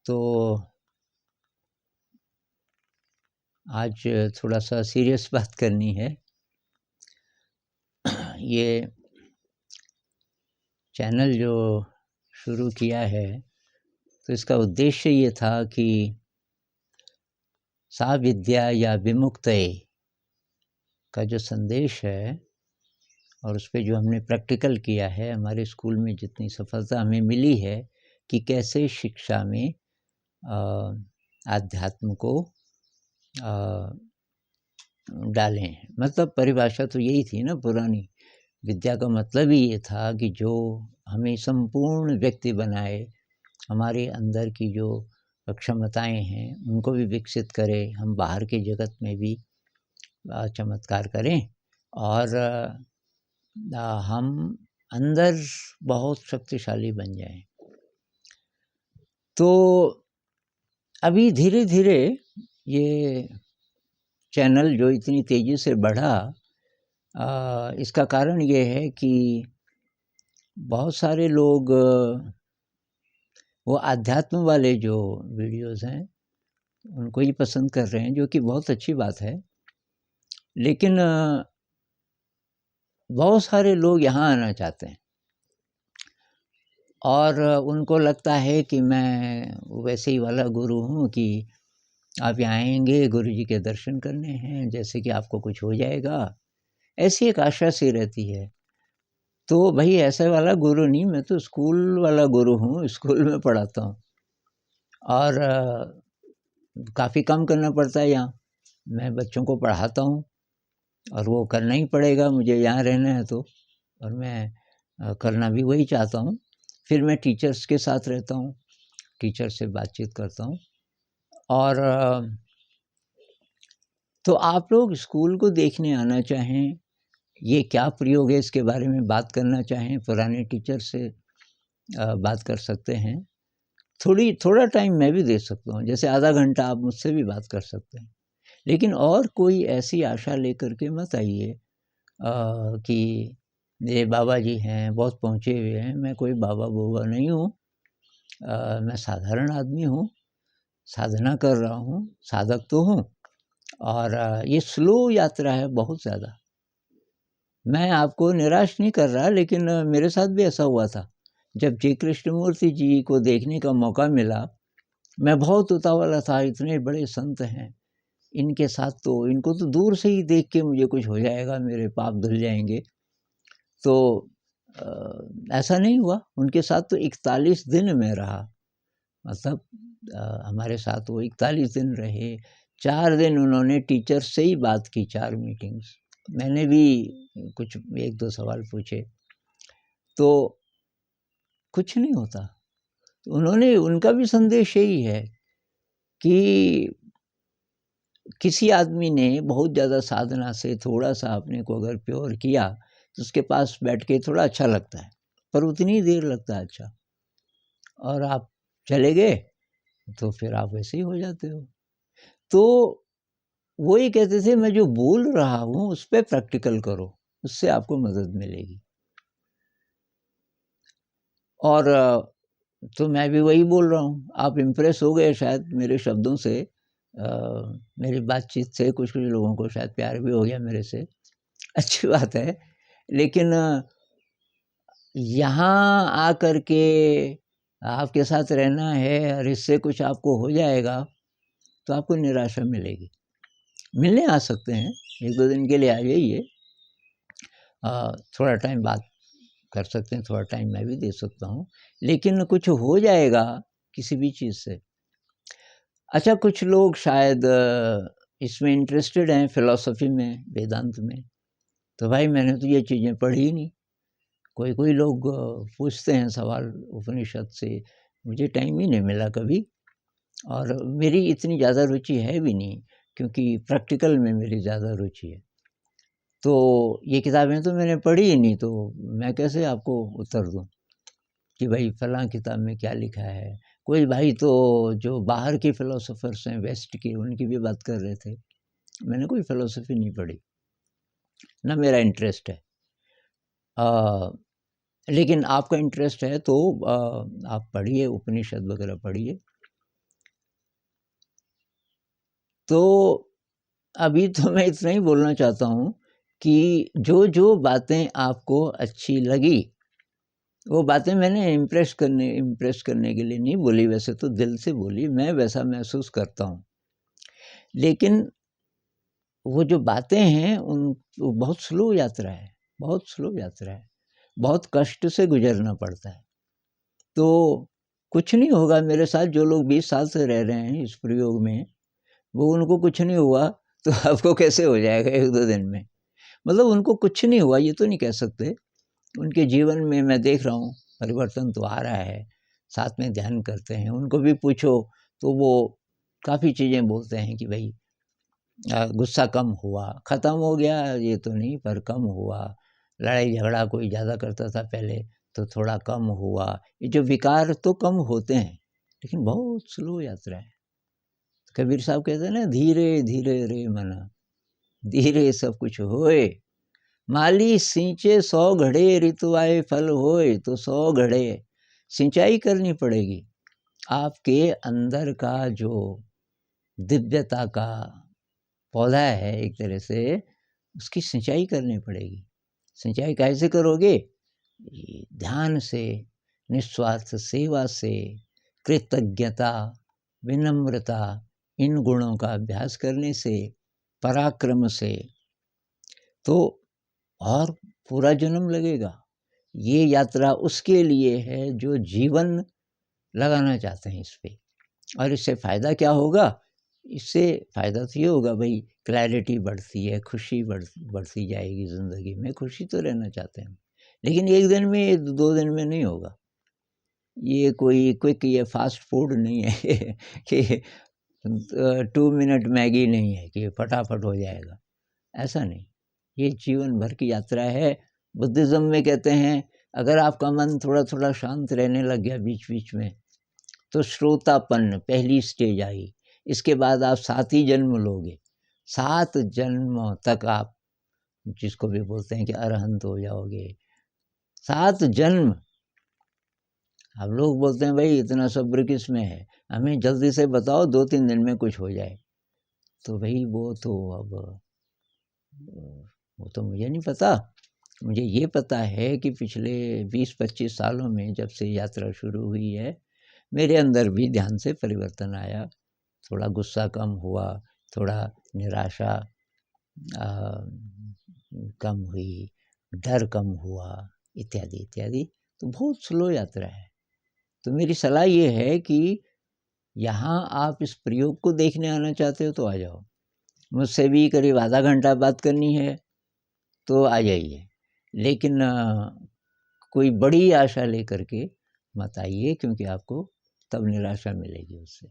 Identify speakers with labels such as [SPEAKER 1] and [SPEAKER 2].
[SPEAKER 1] तो आज थोड़ा-सा सीरियस बात करनी है। ये चैनल जो शुरू किया है, तो इसका उद्देश्य ये था कि सा विद्या या विमुक्तये का जो संदेश है और उसपे जो हमने प्रैक्टिकल किया है, हमारे स्कूल में जितनी सफलता हमें मिली है कि कैसे शिक्षा में आध्यात्म को अ, डालें। मतलब परिभाषा तो यही थी ना पुरानी, विद्या का मतलब ही ये था कि जो हमें संपूर्ण व्यक्ति बनाए, हमारे अंदर की जो क्षमताएँ हैं, उनको भी विकसित करे, हम बाहर के जगत में भी चमत्कार करें और हम अंदर बहुत शक्तिशाली बन जाएँ। तो अभी धीरे-धीरे ये चैनल जो इतनी तेज़ी से बढ़ा, इसका कारण ये है कि बहुत सारे लोग वो आध्यात्म वाले जो वीडियोज़ हैं, उनको ही पसंद कर रहे हैं, जो कि बहुत अच्छी बात है। लेकिन बहुत सारे लोग यहाँ आना चाहते हैं और उनको लगता है कि मैं वैसे ही वाला गुरु हूँ कि आप यहाँ आएँगे, गुरुजी के दर्शन करने हैं, जैसे कि आपको कुछ हो जाएगा, ऐसी एक आशा सी रहती है। तो भई ऐसे वाला गुरु नहीं, मैं तो स्कूल वाला गुरु हूँ, स्कूल में पढ़ाता हूँ और काफ़ी कम करना पड़ता है यहाँ। मैं बच्चों को पढ़ाता हूँ और वो करना ही पड़ेगा, मुझे यहाँ रहना है तो, और मैं करना भी वही चाहता हूँ। फिर मैं टीचर्स के साथ रहता हूँ, टीचर से बातचीत करता हूँ और तो आप लोग स्कूल को देखने आना चाहें, ये क्या प्रयोग है इसके बारे में बात करना चाहें, पुराने टीचर से बात कर सकते हैं। थोड़ा टाइम मैं भी दे सकता हूँ, जैसे आधा घंटा आप मुझसे भी बात कर सकते हैं। लेकिन और कोई ऐसी आशा लेकर के मत आइए कि मेरे बाबा जी हैं, बहुत पहुँचे हुए हैं, मैं कोई बाबा-वूबा नहीं हूँ। मैं साधारण आदमी हूँ, साधना कर रहा हूँ, साधक तो हूँ और ये स्लो यात्रा है बहुत ज़्यादा। मैं आपको निराश नहीं कर रहा, लेकिन मेरे साथ भी ऐसा हुआ था। जब जी कृष्णमूर्ति जी को देखने का मौका मिला, मैं बहुत उतावला था, इतने बड़े संत हैं, इनके साथ तो इनको तो दूर से ही देख के मुझे कुछ हो जाएगा, मेरे पाप धुल जाएँगे। तो ऐसा नहीं हुआ, उनके साथ तो 41 दिन मैं रहा। मतलब हमारे साथ वो 41 दिन रहे, 4 दिन उन्होंने टीचर से ही बात की, 4 मीटिंग्स। मैंने भी कुछ 1-2 सवाल पूछे, तो कुछ नहीं होता। उन्होंने उनका भी संदेश यही है कि किसी आदमी ने बहुत ज़्यादा साधना से थोड़ा-सा अपने को अगर प्योर किया, तो उसके पास बैठ के थोड़ा अच्छा लगता है, पर उतनी ही देर लगता है अच्छा। और आप चले गए, तो फिर आप वैसे ही हो जाते हो। तो वो ये कहते थे मैं जो बोल रहा हूँ, उस पे प्रैक्टिकल करो, उससे आपको मदद मिलेगी। और तो मैं भी वही बोल रहा हूँ। आप इम्प्रेस हो गए शायद मेरे शब्दों से, मेरी बातचीत से कुछ-कुछ लोगों को शायद प्यार भी हो गया मेरे से, अच्छी बात है। लेकिन यहाँ आकर के आपके साथ रहना है और इससे कुछ आपको हो जाएगा, तो आपको निराशा मिलेगी। मिलने आ सकते हैं, 1-2 दिन के लिए आ जाइए। थोड़ा टाइम बात कर सकते हैं, थोड़ा टाइम मैं भी दे सकता हूँ, लेकिन कुछ हो जाएगा किसी भी चीज़ से। अच्छा, कुछ लोग शायद इसमें इंटरेस्टेड हैं फ़िलॉसफ़ी में, वेदांत में, तो भाई मैंने तो ये चीज़ें पढ़ी ही नहीं। कोई-कोई लोग पूछते हैं सवाल उपनिषद से, मुझे टाइम ही नहीं मिला कभी और मेरी इतनी ज़्यादा रुचि है भी नहीं, क्योंकि प्रैक्टिकल में मेरी ज़्यादा रुचि है। तो ये किताबें तो मैंने पढ़ी ही नहीं, तो मैं कैसे आपको उत्तर दूँ कि भाई फलाँ किताब में क्या लिखा है। कोई भाई तो जो बाहर के फ़िलॉसफ़र्स हैं वेस्ट के, उनकी भी बात कर रहे थे। मैंने कोई फ़िलॉसफ़ी नहीं पढ़ी, ना मेरा इंटरेस्ट है। लेकिन आपका इंटरेस्ट है तो आप पढ़िए, उपनिषद वगैरह पढ़िए। तो अभी तो मैं इतना ही बोलना चाहता हूँ कि जो बातें आपको अच्छी लगी, वो बातें मैंने इम्प्रेस करने के लिए नहीं बोली, वैसे तो दिल से बोली, मैं वैसा महसूस करता हूँ। लेकिन वो जो बातें हैं वो बहुत स्लो यात्रा है, बहुत स्लो यात्रा है, बहुत कष्ट से गुजरना पड़ता है। तो कुछ नहीं होगा मेरे साथ, जो लोग 20 साल से रह रहे हैं इस प्रयोग में, वो उनको कुछ नहीं हुआ तो आपको कैसे हो जाएगा 1-2 दिन में? मतलब उनको कुछ नहीं हुआ ये तो नहीं कह सकते। उनके जीवन में मैं देख रहा हूँ परिवर्तन तो आ रहा है, साथ में ध्यान करते हैं, उनको भी पूछो तो वो काफ़ी चीज़ें बोलते हैं कि भई गुस्सा कम हुआ, ख़त्म हो गया ये तो नहीं पर कम हुआ, लड़ाई झगड़ा कोई ज़्यादा करता था पहले तो थोड़ा कम हुआ। ये जो विकार तो कम होते हैं, लेकिन बहुत स्लो यात्रा है। कबीर साहब कहते हैं ना, धीरे धीरे रे मना, धीरे सब कुछ होए, माली सींचे 100 घड़े, ऋतु आए फल होए। तो 100 घड़े सिंचाई करनी पड़ेगी। आपके अंदर का जो दिव्यता का पौधा है एक तरह से, उसकी सिंचाई करनी पड़ेगी। सिंचाई कैसे करोगे? ये ध्यान से, निस्वार्थ सेवा से, कृतज्ञता, विनम्रता, इन गुणों का अभ्यास करने से, पराक्रम से, तो और पूरा जन्म लगेगा। ये यात्रा उसके लिए है जो जीवन लगाना चाहते हैं इस पे। और इससे फ़ायदा क्या होगा? इससे फ़ायदा तो ये होगा भाई, क्लैरिटी बढ़ती है, खुशी बढ़ती जाएगी ज़िंदगी में, खुशी तो रहना चाहते हैं। लेकिन 1 दिन में 2 दिन में नहीं होगा। ये कोई क्विक ये फ़ास्ट फूड नहीं है कि 2 मिनट मैगी नहीं है कि फटाफट हो जाएगा, ऐसा नहीं। ये जीवन भर की यात्रा है। बुद्धिज़्म में कहते हैं अगर आपका मन थोड़ा-थोड़ा शांत रहने लग गया बीच-बीच में, तो श्रोतापन्न पहली स्टेज आई। इसके बाद आप 7 ही जन्म लोगे। 7 जन्मों तक आप जिसको भी बोलते हैं कि अरहंत हो जाओगे। 7 जन्म। अब लोग बोलते हैं भाई इतना सब्र किसमें है? हमें जल्दी से बताओ 2-3 दिन में कुछ हो जाए। तो भई वो तो अब वो तो मुझे नहीं पता। मुझे ये पता है कि पिछले 20-25 सालों में जब से यात्रा शुरू हुई है, मेरे अंदर भी ध्यान से परिवर्तन आया। थोड़ा गुस्सा कम हुआ, थोड़ा निराशा अ, कम हुई, डर कम हुआ, इत्यादि, इत्यादि। तो बहुत स्लो यात्रा है। तो मेरी सलाह ये है कि यहाँ आप इस प्रयोग को देखने आना चाहते हो तो आ जाओ। मुझसे भी करीब आधा घंटा बात करनी है तो आ जाइए। लेकिन कोई बड़ी आशा लेकर के मत आइए, क्योंकि आपको तब निराशा मिलेगी उससे।